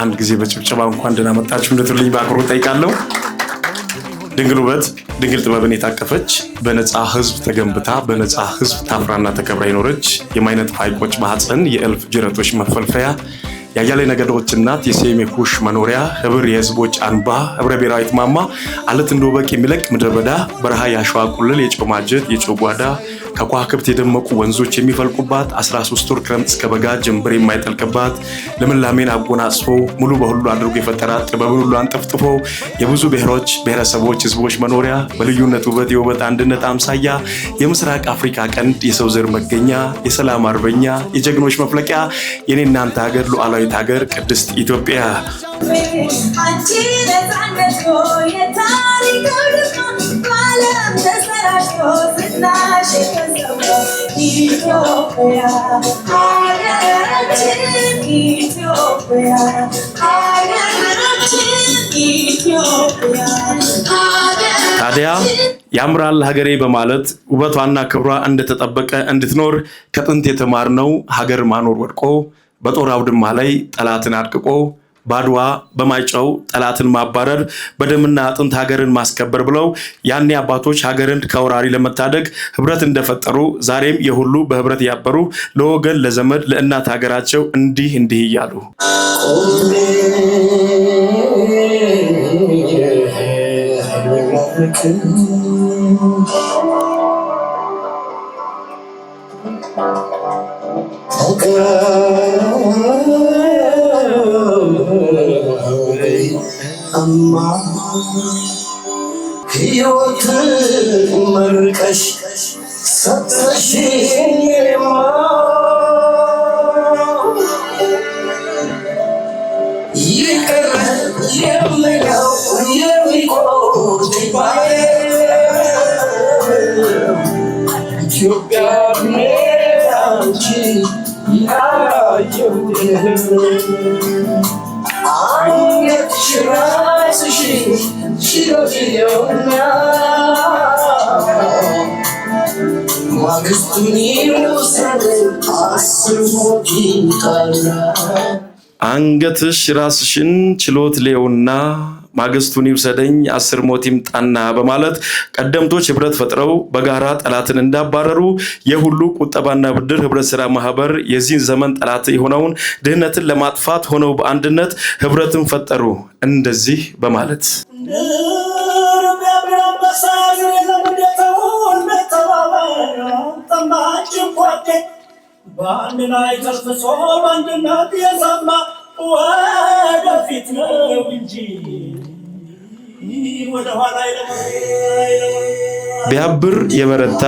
አንድ ጊዜ በጭብጨባ እንኳን ደህና መጣችሁ እንድትሉኝ በአክብሮት ጠይቃለሁ። ድንግል ውበት ድንግል ጥበብን የታቀፈች በነፃ ህዝብ ተገንብታ በነፃ ህዝብ ታፍራና ተከብራ የኖረች የማይነጥፍ ሐይቆች ማህፀን የእልፍ ጅረቶች መፈልፈያ ያያሌ ነገዶች እናት የሴሜ ኩሽ መኖሪያ ህብር የህዝቦች አንባ ህብረ ብሔራዊት ማማ አለት እንደወበቅ የሚለቅ ምድረ በዳ በረሃ ያሸዋ ቁልል የጨው ማጀት የጨው ጓዳ ከኳክብት የደመቁ ወንዞች የሚፈልቁባት 13 ወር ክረምት እስከ በጋ ጀንበር የማይጠልቅባት ለምላሜን አጎናጽፎ ሙሉ በሁሉ አድርጎ የፈጠራት ጥበብን ሁሉ አንጠፍጥፎ የብዙ ብሔሮች ብሔረሰቦች ህዝቦች መኖሪያ በልዩነት ውበት የውበት አንድነት አምሳያ የምስራቅ አፍሪካ ቀንድ የሰው ዘር መገኛ የሰላም አርበኛ የጀግኖች መፍለቂያ የኔ እናንተ ሀገር ሉዓላዊት ሀገር ቅድስት ኢትዮጵያ አንቺ ለታንደሽ የታሪክ ድርማ ዓለም ተሰራጭቶ ዝናሽ ኢትዮጵያ ሀገራችን ኢትዮጵያ ሀገራችን ኢትዮጵያ ታዲያ ያምራል ሀገሬ በማለት ውበቷና ክብሯ እንደተጠበቀ እንድትኖር ከጥንት የተማርነው ሀገር ማኖር ወድቆ በጦር አውድማ ላይ ጠላትን አድቅቆ ባድዋ በማይጨው ጠላትን ማባረር በደምና አጥንት ሀገርን ማስከበር ብለው ያኔ አባቶች ሀገርን ከወራሪ ለመታደግ ህብረት እንደፈጠሩ ዛሬም የሁሉ በህብረት ያበሩ ለወገን ለዘመድ ለእናት ሀገራቸው እንዲህ እያሉ ህይወት መርቀሽ ሰጥተሽኝ ይቅር የምለው የሚቆጭኝ ኢትዮጵያ አንቺ አንገትሽ ራስሽን ችሎት ሌውና ማግስቱን ይውሰደኝ 10 ሞት ይምጣና በማለት ቀደምቶች ህብረት ፈጥረው በጋራ ጠላትን እንዳባረሩ የሁሉ ቁጠባና ብድር ህብረት ስራ ማህበር የዚህ ዘመን ጠላት የሆነውን ድህነትን ለማጥፋት ሆነው በአንድነት ህብረትን ፈጠሩ እንደዚህ በማለት በአንድ ላይ ተርፍሶ በአንድነት የሰማ ወደፊት ነው እንጂ ወደ ኋላ ቢያብር የበረታ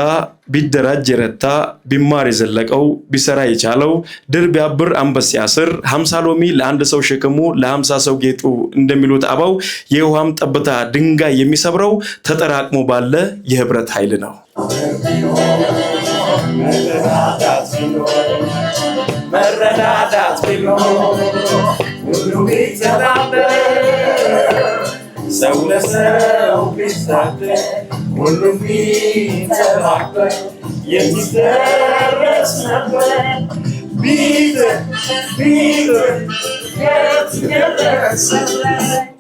ቢደራጅ የረታ ቢማር የዘለቀው ቢሰራ የቻለው ድር ቢያብር አንበሳ ያስር 50 ሎሚ ለአንድ ሰው ሸክሙ ለ50 ሰው ጌጡ እንደሚሉት አባው የውሃም ጠብታ ድንጋይ የሚሰብረው ተጠራቅሞ ባለ የህብረት ኃይል ነው። መረዳዳት ቢኖር ሁሉም ቢተባበር ሰው ለሰው ቢሳተፍ ሁሉም ቢተባበር የሚደረስ ነበር ቢጥር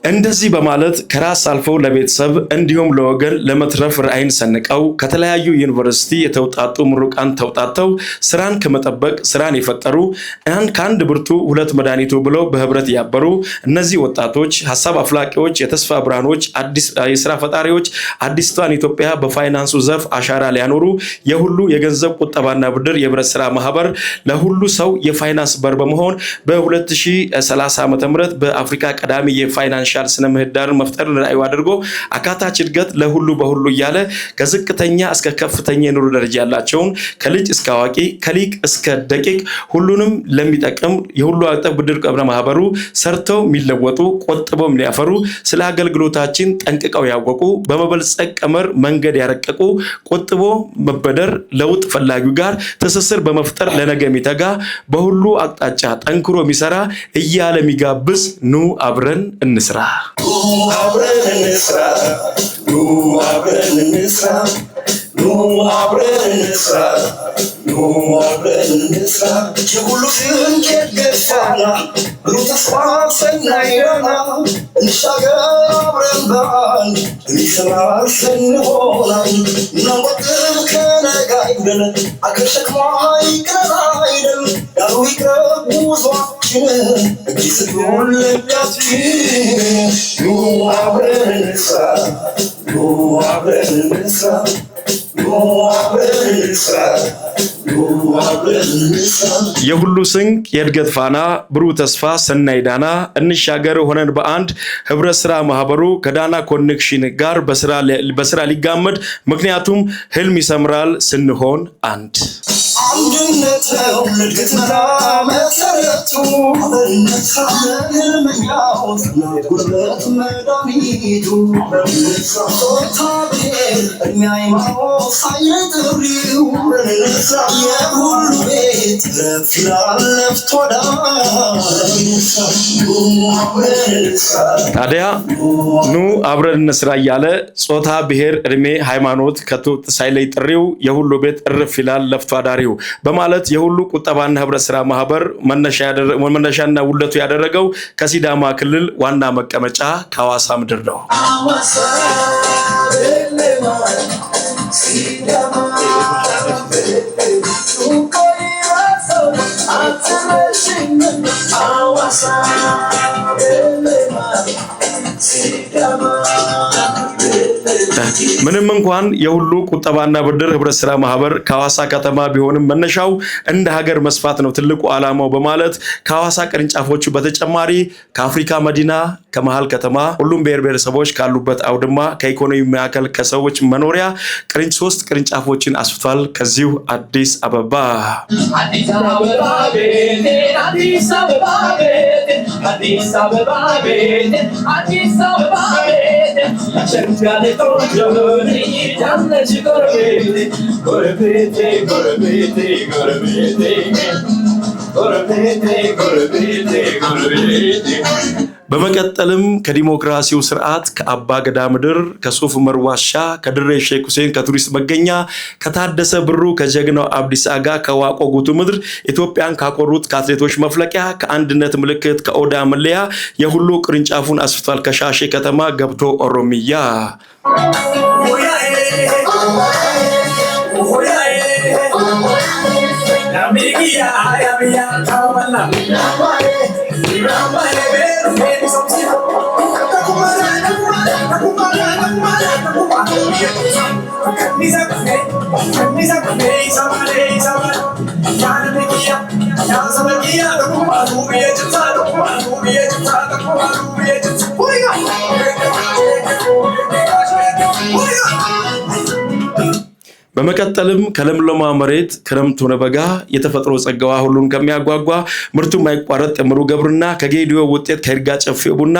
እንደዚህ በማለት ከራስ አልፈው ለቤተሰብ እንዲሁም ለወገን ለመትረፍ ራዕይን ሰንቀው ከተለያዩ ዩኒቨርሲቲ የተውጣጡ ምሩቃን ተውጣተው ስራን ከመጠበቅ ስራን የፈጠሩ ከአንድ ብርቱ ሁለት መድኃኒቱ ብለው በህብረት ያበሩ እነዚህ ወጣቶች ሐሳብ አፍላቂዎች የተስፋ ብርሃኖች አዲስ የሥራ ፈጣሪዎች አዲስቷን ኢትዮጵያ በፋይናንሱ ዘርፍ አሻራ ሊያኖሩ የሁሉ የገንዘብ ቁጠባና ብድር የህብረት ስራ ማህበር ለሁሉ ሰው የፋይናንስ በር በመሆን በ2030 ዓ.ም በአፍሪካ ቀዳሚ የፋይናንሻል ስነ ምህዳር መፍጠር ራዕዩ አድርጎ አካታች እድገት ለሁሉ በሁሉ እያለ ከዝቅተኛ እስከ ከፍተኛ የኑሮ ደረጃ ያላቸውን ከልጅ እስከ አዋቂ ከሊቅ እስከ ደቂቅ ሁሉንም ለሚጠቅም የሁሉ አቀፍ ብድር ቀብረ ማህበሩ ሰርተው የሚለወጡ ቆጥበው የሚያፈሩ ስለ አገልግሎታችን ጠንቅቀው ያወቁ በመበልጸግ ቀመር መንገድ ያረቀቁ ቆጥቦ መበደር ለውጥ ፈላጊው ጋር ትስስር በመፍጠር ለነገ የሚተጋ በሁሉ አቅጣጫ ጠንክሮ የሚሰራ እያለ የሚጋብዝ ኑ አብረን እንስራ Nu abrensa, nu abrensa. Ce bulusun kergefana, rutas pasen nayrana. Nishaga abrendan, nishaga senholan. Nabatem kana gaiden, akashak mai kanaiden. Darui krabuzwa kine, kisgun lepyatin. Nu abrensa, nu abrensa. የሁሉ ስንቅ የእድገት ፋና ብሩህ ተስፋ ሰናይ ዳና እንሻገር ሆነን በአንድ ህብረት ስራ ማህበሩ ከዳና ኮኔክሽን ጋር በስራ ሊጋመድ ምክንያቱም ህልም ይሰምራል ስንሆን አንድ አንድነት ነው ለድገትና መሰረቱ ህልመኛው ጉልበት መድኃኒቱ ሶታብሔር እድሜያይማው ሳይነጥሪው የሁሉ ቤት ለፍላል ለፍቶዳ ታዲያ ኑ አብረን እንስራ እያለ ጾታ ብሔር እድሜ ሃይማኖት ከቶ ሳይለይ ጥሪው የሁሉ ቤት እርፍ ይላል ለፍቶ አዳሪው በማለት የሁሉ ቁጠባና ህብረት ስራ ማህበር መነሻና ውለቱ ያደረገው ከሲዳማ ክልል ዋና መቀመጫ ከሐዋሳ ምድር ነው። ምንም እንኳን የሁሉ ቁጠባና ብድር ህብረት ስራ ማህበር ከሐዋሳ ከተማ ቢሆንም መነሻው እንደ ሀገር መስፋት ነው ትልቁ ዓላማው በማለት ከሐዋሳ ቅርንጫፎቹ በተጨማሪ ከአፍሪካ መዲና ከመሃል ከተማ ሁሉም ብሔር ብሔረሰቦች ካሉበት አውድማ ከኢኮኖሚ ማዕከል ከሰዎች መኖሪያ ሶስት ቅርንጫፎችን አስፍቷል። ከዚሁ አዲስ አበባ በመቀጠልም ከዲሞክራሲው ስርዓት ከአባ ገዳ ምድር ከሱፍ ዑመር ዋሻ ከድሬ ሼክ ሁሴን ከቱሪስት መገኛ ከታደሰ ብሩ ከጀግናው አብዲስ አጋ ከዋቆ ጉቱ ምድር ኢትዮጵያን ካቆሩት ከአትሌቶች መፍለቂያ ከአንድነት ምልክት ከኦዳ መለያ የሁሉ ቅርንጫፉን አስፍቷል። ከሻሼ ከተማ ገብቶ ኦሮሚያ በመቀጠልም ከለምለማ መሬት ክረምት ሆነ በጋ የተፈጥሮ ጸጋዋ ሁሉን ከሚያጓጓ ምርቱ ማይቋረጥ ጥምሩ ገብርና ከጌዲዮ ውጤት ከይርጋ ጨፌ ቡና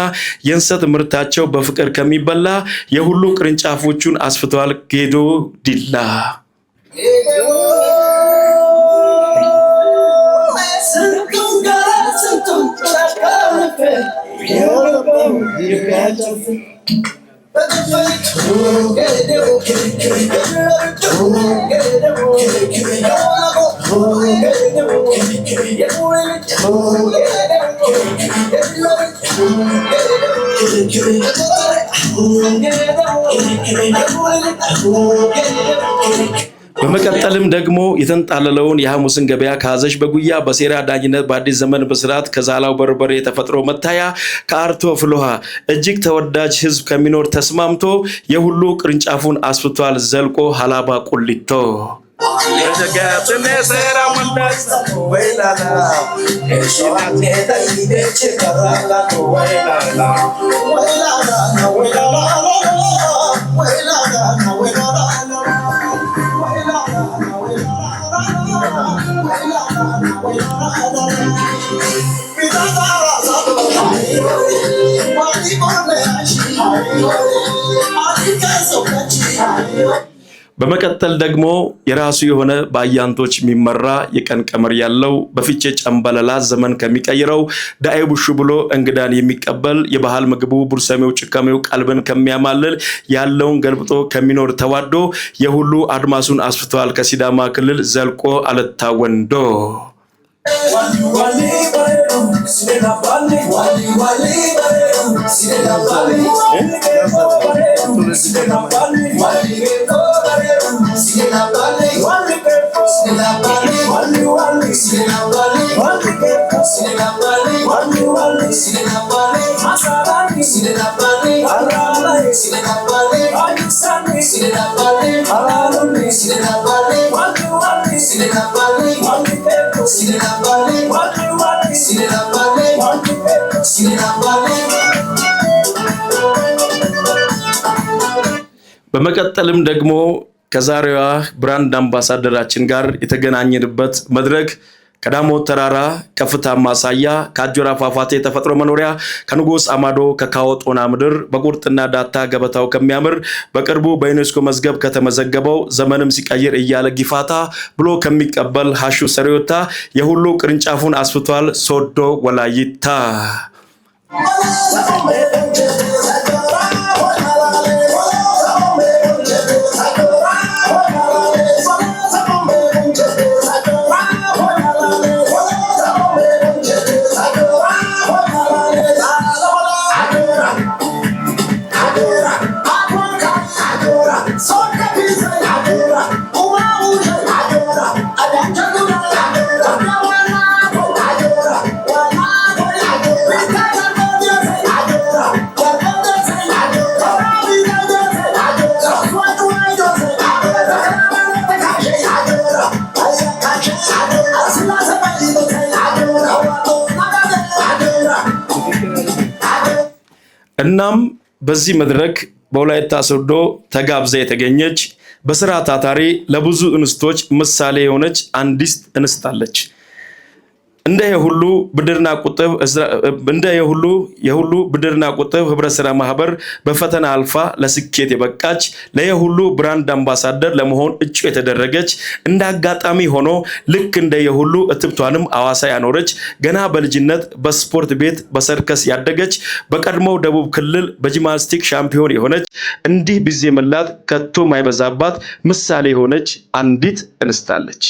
የእንሰት ምርታቸው በፍቅር ከሚበላ የሁሉ ቅርንጫፎቹን አስፍተዋል። ጌዶ ዲላ በመቀጠልም ደግሞ የተንጣለለውን የሐሙስን ገበያ ካዘሽ በጉያ በሴራ ዳኝነት በአዲስ ዘመን በስርዓት ከዛላው በርበሬ የተፈጥሮ መታያ ከአርቶ ፍሎሃ እጅግ ተወዳጅ ህዝብ ከሚኖር ተስማምቶ የሁሉ ቅርንጫፉን አስፍቷል። ዘልቆ ሀላባ ቁሊቶ በመቀጠል ደግሞ የራሱ የሆነ በአያንቶች የሚመራ የቀን ቀመር ያለው በፊቼ ጨምበላላ ዘመን ከሚቀይረው ዳኤ ቡሹ ብሎ እንግዳን የሚቀበል የባህል ምግቡ ቡርሰሜው ጭከሜው ቀልብን ከሚያማልል ያለውን ገልብጦ ከሚኖር ተዋዶ የሁሉ አድማሱን አስፍቷል ከሲዳማ ክልል ዘልቆ አለታ ወንዶ በመቀጠልም ደግሞ ከዛሬዋ ብራንድ አምባሳደራችን ጋር የተገናኘንበት መድረክ ከዳሞት ተራራ ከፍታ ማሳያ ከአጆራ ፏፏቴ ተፈጥሮ መኖሪያ ከንጉስ አማዶ ከካወጦና ምድር በቁርጥና ዳታ ገበታው ከሚያምር በቅርቡ በዩኔስኮ መዝገብ ከተመዘገበው ዘመንም ሲቀይር እያለ ጊፋታ ብሎ ከሚቀበል ሀሹ ሰሪዮታ የሁሉ ቅርንጫፉን አስፍቷል ሶዶ ወላይታ እናም በዚህ መድረክ በወላይታ ሶዶ ተጋብዛ የተገኘች በስራ ታታሪ ለብዙ እንስቶች ምሳሌ የሆነች አንዲት እንስት አለች። እንደ የሁሉ ብድርና ቁጥብ ህብረት ስራ ማህበር በፈተና አልፋ ለስኬት የበቃች ለየሁሉ ብራንድ አምባሳደር ለመሆን እጩ የተደረገች እንደ አጋጣሚ ሆኖ ልክ እንደ የሁሉ እትብቷንም አዋሳ ያኖረች ገና በልጅነት በስፖርት ቤት በሰርከስ ያደገች በቀድሞው ደቡብ ክልል በጂምናስቲክ ሻምፒዮን የሆነች እንዲህ ቢዜ መላት ከቶ ማይበዛባት ምሳሌ የሆነች አንዲት እንስት አለች።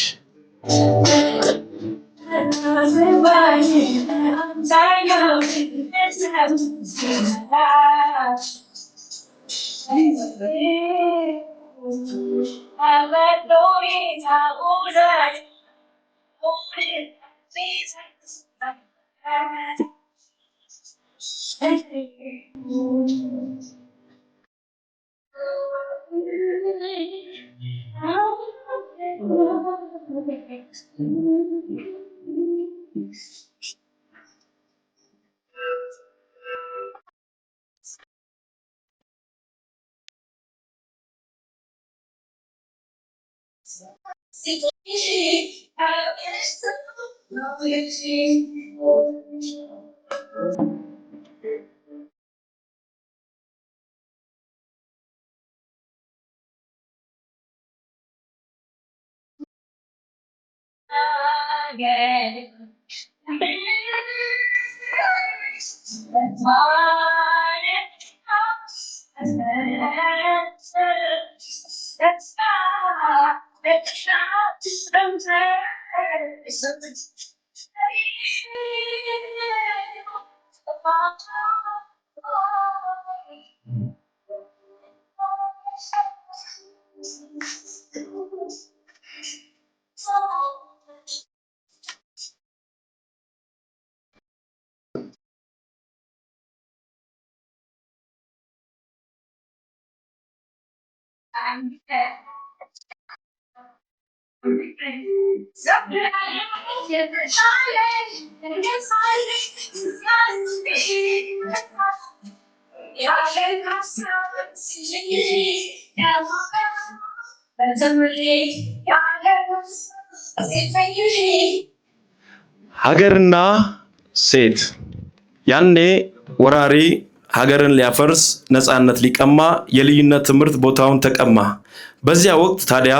ሀገርና ሴት ያኔ ወራሪ ሀገርን ሊያፈርስ ነፃነት ሊቀማ የልዩነት ትምህርት ቦታውን ተቀማ። በዚያ ወቅት ታዲያ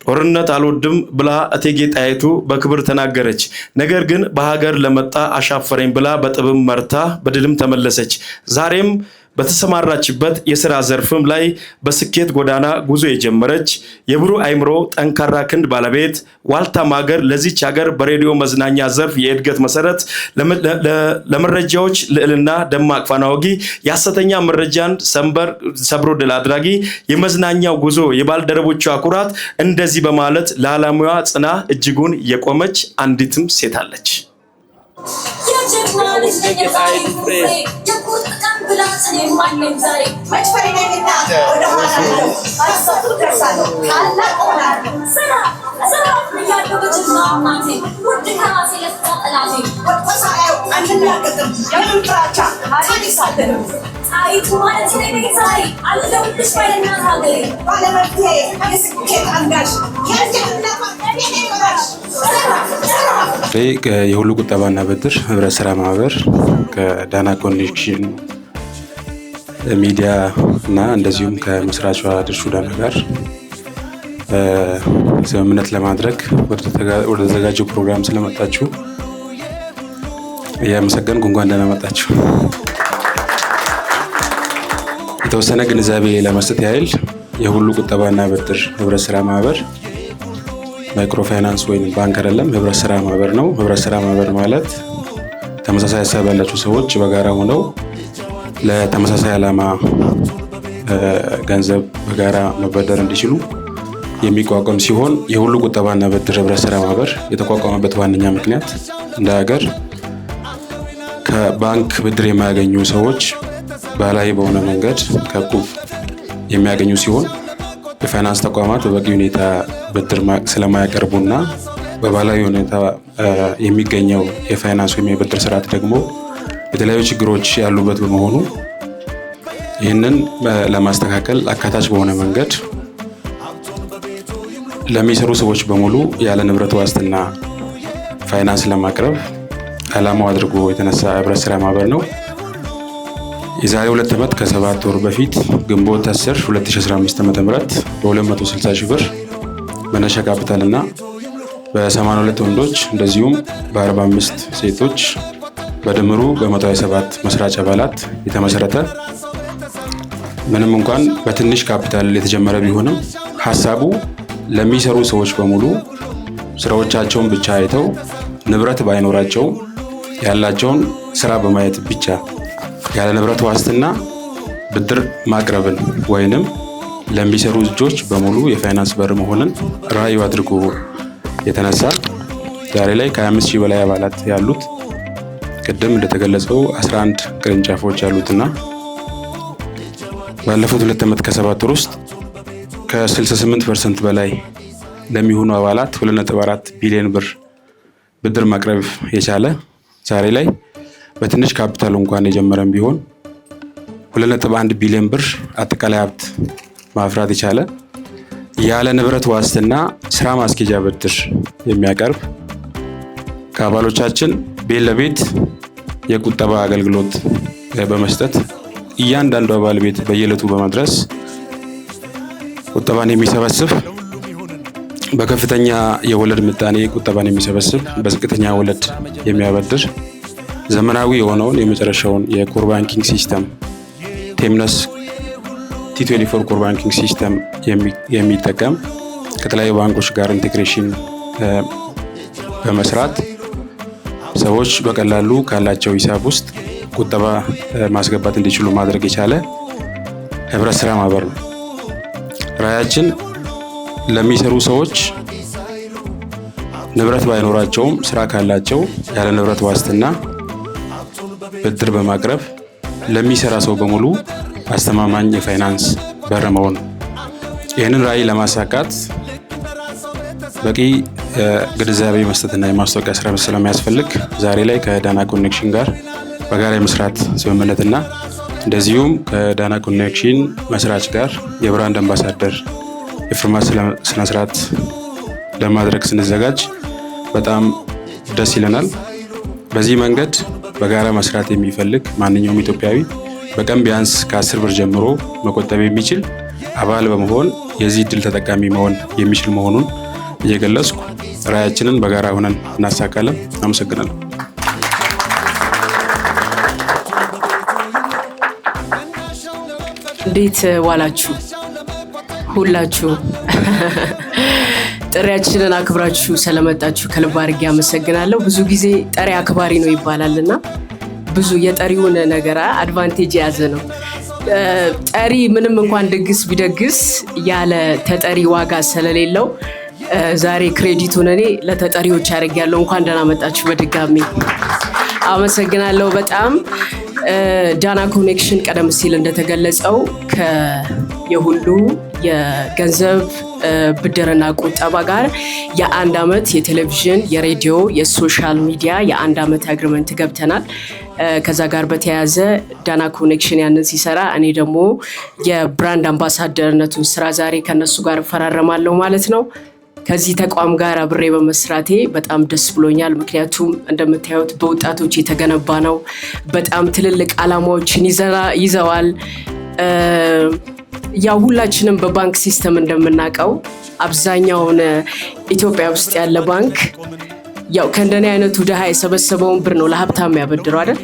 ጦርነት አልወድም ብላ እቴጌ ጣይቱ በክብር ተናገረች። ነገር ግን በሀገር ለመጣ አሻፈረኝ ብላ በጥብም መርታ በድልም ተመለሰች። ዛሬም በተሰማራችበት የሥራ ዘርፍም ላይ በስኬት ጎዳና ጉዞ የጀመረች የብሩህ አይምሮ ጠንካራ ክንድ ባለቤት ዋልታ ማገር ለዚች ሀገር በሬዲዮ መዝናኛ ዘርፍ የእድገት መሰረት ለመረጃዎች ልዕልና ደማቅ ፋና ወጊ የሐሰተኛ መረጃን ሰብሮ ድል አድራጊ የመዝናኛው ጉዞ የባልደረቦቿ ኩራት እንደዚህ በማለት ለዓላማዋ ጽና እጅጉን የቆመች አንዲትም ሴት አለች። የሁሉ ቁጠባና ብድር ህብረት ስራ ማህበር ከዳና ኮኔክሽን ሚዲያ እና እንደዚሁም ከመስራቿ ድርሹ ዳና ጋር ስምምነት ለማድረግ ወደ ተዘጋጀው ፕሮግራም ስለመጣችሁ እያመሰገንኩ እንኳን ደህና መጣችሁ። የተወሰነ ግንዛቤ ለመስጠት ያህል የሁሉ ቁጠባና ብድር ህብረት ስራ ማህበር ማይክሮ ፋይናንስ ወይም ባንክ አይደለም፣ ህብረት ስራ ማህበር ነው። ህብረት ስራ ማህበር ማለት ተመሳሳይ ሀሳብ ያላቸው ሰዎች በጋራ ሆነው ለተመሳሳይ ዓላማ ገንዘብ በጋራ መበደር እንዲችሉ የሚቋቋም ሲሆን የሁሉ ቁጠባና ብድር ህብረት ስራ ማህበር የተቋቋመበት ዋነኛ ምክንያት እንደ ሀገር ከባንክ ብድር የማያገኙ ሰዎች ባህላዊ በሆነ መንገድ ከቁብ የሚያገኙ ሲሆን የፋይናንስ ተቋማት በበቂ ሁኔታ ብድር ስለማያቀርቡና በባህላዊ ሁኔታ የሚገኘው የፋይናንስ ወይም የብድር ስርዓት ደግሞ የተለያዩ ችግሮች ያሉበት በመሆኑ ይህንን ለማስተካከል አካታች በሆነ መንገድ ለሚሰሩ ሰዎች በሙሉ ያለ ንብረት ዋስትና ፋይናንስ ለማቅረብ ዓላማው አድርጎ የተነሳ ህብረት ስራ ማህበር ነው። የዛሬ 2 ዓመት ከ7 ወር በፊት ግንቦት 10 2015 ዓ.ም በ260 ሺህ ብር መነሻ ካፒታል እና በ82 ወንዶች እንደዚሁም በ45 ሴቶች በድምሩ በ127 መስራች አባላት የተመሰረተ ምንም እንኳን በትንሽ ካፒታል የተጀመረ ቢሆንም ሀሳቡ ለሚሰሩ ሰዎች በሙሉ ስራዎቻቸውን ብቻ አይተው ንብረት ባይኖራቸው ያላቸውን ስራ በማየት ብቻ ያለ ንብረት ዋስትና ብድር ማቅረብን ወይንም ለሚሰሩ ልጆች በሙሉ የፋይናንስ በር መሆንን ራዕዩ አድርጎ የተነሳ ዛሬ ላይ ከ25 ሺህ በላይ አባላት ያሉት ቅድም እንደተገለጸው 11 ቅርንጫፎች ያሉትና ባለፉት 2 ዓመት ከ7 ወር ውስጥ ከ68% በላይ ለሚሆኑ አባላት 2.4 ቢሊዮን ብር ብድር ማቅረብ የቻለ ዛሬ ላይ በትንሽ ካፒታል እንኳን የጀመረም ቢሆን 2.1 ቢሊዮን ብር አጠቃላይ ሀብት ማፍራት የቻለ ያለ ንብረት ዋስትና ስራ ማስኬጃ ብድር የሚያቀርብ ከአባሎቻችን ቤት ለቤት የቁጠባ አገልግሎት በመስጠት እያንዳንዱ አባል ቤት በየዕለቱ በመድረስ ቁጠባን የሚሰበስብ በከፍተኛ የወለድ ምጣኔ ቁጠባን የሚሰበስብ በዝቅተኛ ወለድ የሚያበድር ዘመናዊ የሆነውን የመጨረሻውን የኮር ባንኪንግ ሲስተም ቴምነስ T24 ኮር ባንኪንግ ሲስተም የሚጠቀም ከተለያዩ ባንኮች ጋር ኢንቴግሬሽን በመስራት ሰዎች በቀላሉ ካላቸው ሂሳብ ውስጥ ቁጠባ ማስገባት እንዲችሉ ማድረግ የቻለ ህብረት ስራ ማህበር ነው። ራዕያችን ለሚሰሩ ሰዎች ንብረት ባይኖራቸውም ስራ ካላቸው ያለ ንብረት ዋስትና ብድር በማቅረብ ለሚሰራ ሰው በሙሉ አስተማማኝ የፋይናንስ በር መሆን። ይህንን ራዕይ ለማሳካት በቂ ግንዛቤ መስጠትና የማስታወቂያ ስራ ስለሚያስፈልግ ዛሬ ላይ ከዳና ኮኔክሽን ጋር በጋራ የመስራት ስምምነትና እንደዚሁም ከዳና ኮኔክሽን መስራች ጋር የብራንድ አምባሳደር የፊርማ ስነስርዓት ለማድረግ ስንዘጋጅ በጣም ደስ ይለናል። በዚህ መንገድ በጋራ መስራት የሚፈልግ ማንኛውም ኢትዮጵያዊ በቀን ቢያንስ ከ10 ብር ጀምሮ መቆጠብ የሚችል አባል በመሆን የዚህ እድል ተጠቃሚ መሆን የሚችል መሆኑን እየገለጽኩ ራዕያችንን በጋራ ሆነን እናሳካለን። አመሰግናለሁ። እንዴት ዋላችሁ ሁላችሁ? ጥሪያችንን አክብራችሁ ስለመጣችሁ ከልብ አድርጌ አመሰግናለሁ። ብዙ ጊዜ ጠሪ አክባሪ ነው ይባላልና ብዙ የጠሪውን ነገር አድቫንቴጅ የያዘ ነው። ጠሪ ምንም እንኳን ድግስ ቢደግስ ያለ ተጠሪ ዋጋ ስለሌለው ዛሬ ክሬዲቱን እኔ ለተጠሪዎች አድርጌያለሁ። እንኳን ደህና መጣችሁ በድጋሚ አመሰግናለሁ በጣም። ዳና ኮኔክሽን ቀደም ሲል እንደተገለጸው የሁሉ የገንዘብ ብድርና ቁጠባ ጋር የ1 ዓመት የቴሌቪዥን፣ የሬዲዮ፣ የሶሻል ሚዲያ የ1 ዓመት አግሪመንት ገብተናል። ከዛ ጋር በተያያዘ ዳና ኮኔክሽን ያንን ሲሰራ እኔ ደግሞ የብራንድ አምባሳደርነቱን ስራ ዛሬ ከነሱ ጋር እፈራረማለሁ ማለት ነው። ከዚህ ተቋም ጋር አብሬ በመስራቴ በጣም ደስ ብሎኛል። ምክንያቱም እንደምታዩት በወጣቶች የተገነባ ነው። በጣም ትልልቅ ዓላማዎችን ይዘዋል። ያው ሁላችንም በባንክ ሲስተም እንደምናውቀው አብዛኛውን ኢትዮጵያ ውስጥ ያለ ባንክ ያው ከእንደኔ አይነቱ ድሃ የሰበሰበውን ብር ነው ለሀብታም ያበድረው አይደል?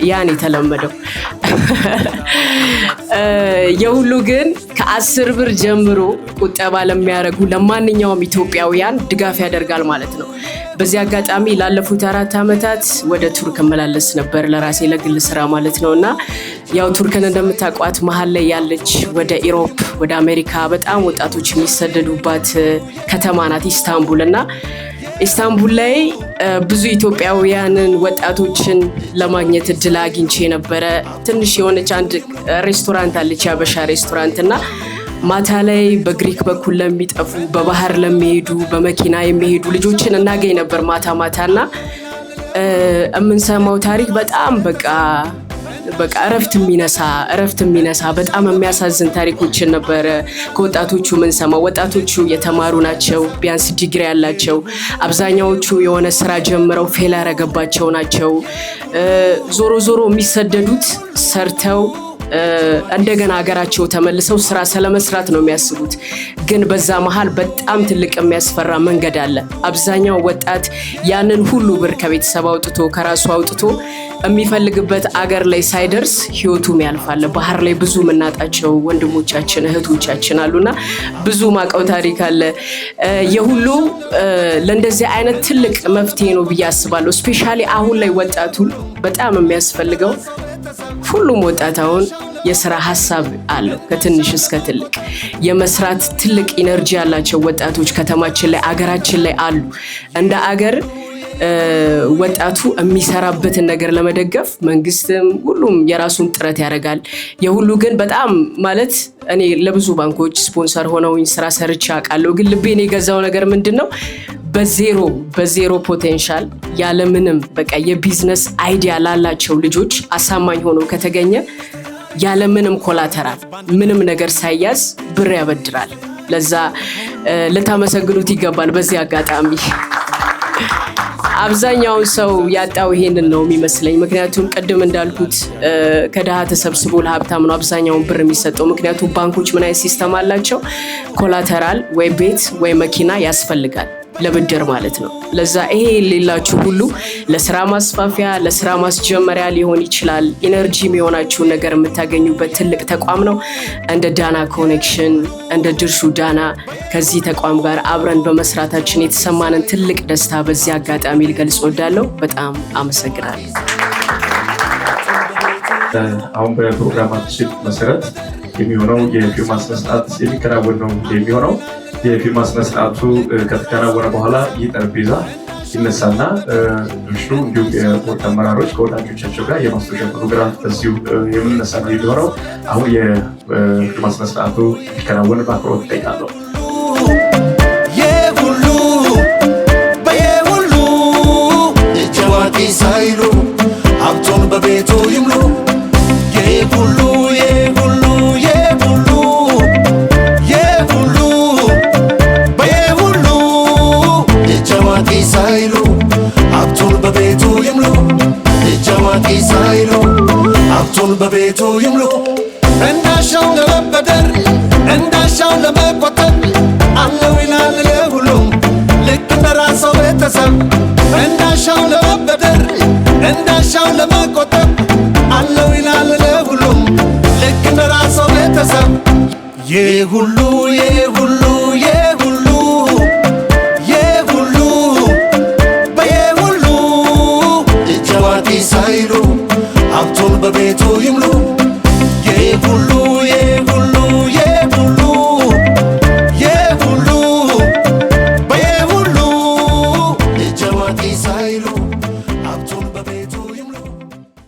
ያን የተለመደው የሁሉ ግን ከ10 ብር ጀምሮ ቁጠባ ለሚያደርጉ ለማንኛውም ኢትዮጵያውያን ድጋፍ ያደርጋል ማለት ነው። በዚህ አጋጣሚ ላለፉት 4 ዓመታት ወደ ቱርክ መላለስ ነበር ለራሴ ለግል ስራ ማለት ነውና ያው ቱርክን እንደምታውቋት መሀል ላይ ያለች ወደ ኢሮፕ ወደ አሜሪካ በጣም ወጣቶች የሚሰደዱባት ከተማ ናት ኢስታንቡል። እና ኢስታንቡል ላይ ብዙ ኢትዮጵያውያንን ወጣቶችን ለማግኘት እድል አግኝቼ ነበረ። ትንሽ የሆነች አንድ ሬስቶራንት አለች ያበሻ ሬስቶራንት እና ማታ ላይ በግሪክ በኩል ለሚጠፉ በባህር ለሚሄዱ በመኪና የሚሄዱ ልጆችን እናገኝ ነበር ማታ ማታና የምንሰማው ታሪክ በጣም በቃ እረፍት የሚነሳ በጣም የሚያሳዝን ታሪኮችን ነበረ ከወጣቶቹ የምንሰማው። ወጣቶቹ የተማሩ ናቸው፣ ቢያንስ ዲግሪ ያላቸው፣ አብዛኛዎቹ የሆነ ስራ ጀምረው ፌል ያረገባቸው ናቸው። ዞሮ የሚሰደዱት ሰርተው እንደገና ሀገራቸው ተመልሰው ስራ ስለመስራት ነው የሚያስቡት። ግን በዛ መሃል በጣም ትልቅ የሚያስፈራ መንገድ አለ። አብዛኛው ወጣት ያንን ሁሉ ብር ከቤተሰብ አውጥቶ ከራሱ አውጥቶ የሚፈልግበት አገር ላይ ሳይደርስ ህይወቱም ያልፋል። ባህር ላይ ብዙ የምናጣቸው ወንድሞቻችን እህቶቻችን አሉና ብዙ ማቀው ታሪክ አለ። የሁሉ ለእንደዚህ አይነት ትልቅ መፍትሄ ነው ብዬ አስባለሁ። ስፔሻሊ አሁን ላይ ወጣቱ በጣም የሚያስፈልገው ሁሉም ወጣት አሁን የሥራ ሐሳብ አለው። ከትንሽ እስከ ትልቅ የመስራት ትልቅ ኢነርጂ ያላቸው ወጣቶች ከተማችን ላይ አገራችን ላይ አሉ። እንደ አገር ወጣቱ የሚሰራበትን ነገር ለመደገፍ መንግስትም ሁሉም የራሱን ጥረት ያደርጋል። የሁሉ ግን በጣም ማለት እኔ ለብዙ ባንኮች ስፖንሰር ሆነውኝ ስራ ሰርቼ አውቃለሁ። ግን ልቤን የገዛው ነገር ምንድነው? በዜሮ ፖቴንሻል ያለምንም በቃ የቢዝነስ አይዲያ ላላቸው ልጆች አሳማኝ ሆኖ ከተገኘ ያለምንም ኮላተራል ምንም ነገር ሳይያዝ ብር ያበድራል። ለዛ ልታመሰግኑት ይገባል። በዚህ አጋጣሚ አብዛኛው ሰው ያጣው ይሄንን ነው የሚመስለኝ። ምክንያቱም ቅድም እንዳልኩት ከድሃ ተሰብስቦ ለሀብታም ነው አብዛኛውን ብር የሚሰጠው። ምክንያቱም ባንኮች ምን አይነት ሲስተም አላቸው? ኮላተራል ወይ ቤት ወይ መኪና ያስፈልጋል ለብድር ማለት ነው። ለዛ ይሄ ሌላችሁ ሁሉ ለስራ ማስፋፊያ ለስራ ማስጀመሪያ ሊሆን ይችላል። ኢነርጂ የሚሆናችሁን ነገር የምታገኙበት ትልቅ ተቋም ነው እንደ ዳና ኮኔክሽን እንደ ድርሹ ዳና። ከዚህ ተቋም ጋር አብረን በመስራታችን የተሰማንን ትልቅ ደስታ በዚህ አጋጣሚ ልገልጽ እወዳለሁ። በጣም አመሰግናለሁ። አሁን በፕሮግራማችን መሰረት የሚሆነው የፊርማ ስነስርዓት የሚከናወን ነው የሚሆነው። የፊርማ ስነስርዓቱ ከተከናወነ በኋላ ይህ ጠረጴዛ ይነሳና ድርሹ እንዲሁም የቦርድ አመራሮች ከወዳጆቻቸው ጋር የማስታወሻ ፎቶግራፍ በዚሁ የምንነሳ ነው የሚሆነው። አሁን የፊርማ ስነስርዓቱ እንዲከናወን በአክብሮት እጠይቃለሁ። የጀዋቂ ሳይሉ ሀብቱን በቤቱ ይምሉ የሁሉ በቤቱ ይምሉ እንዳሻው ለበ ለመበደር እንዳሻው ለመቆጠብ አለው ይላል ለሁሉም ልክ እንደራሰው ቤተሰብ እንዳሻው ለመበደር እንዳሻው ለመቆጠብ አለው ይላል ለሁሉም ልክ እንደራሰው ቤተሰብ የሁሉ የሁሉ የሁሉ የሁሉ በየሁሉ እጅ አዋቂ ሳይሉ ሀብቱን በቤቱ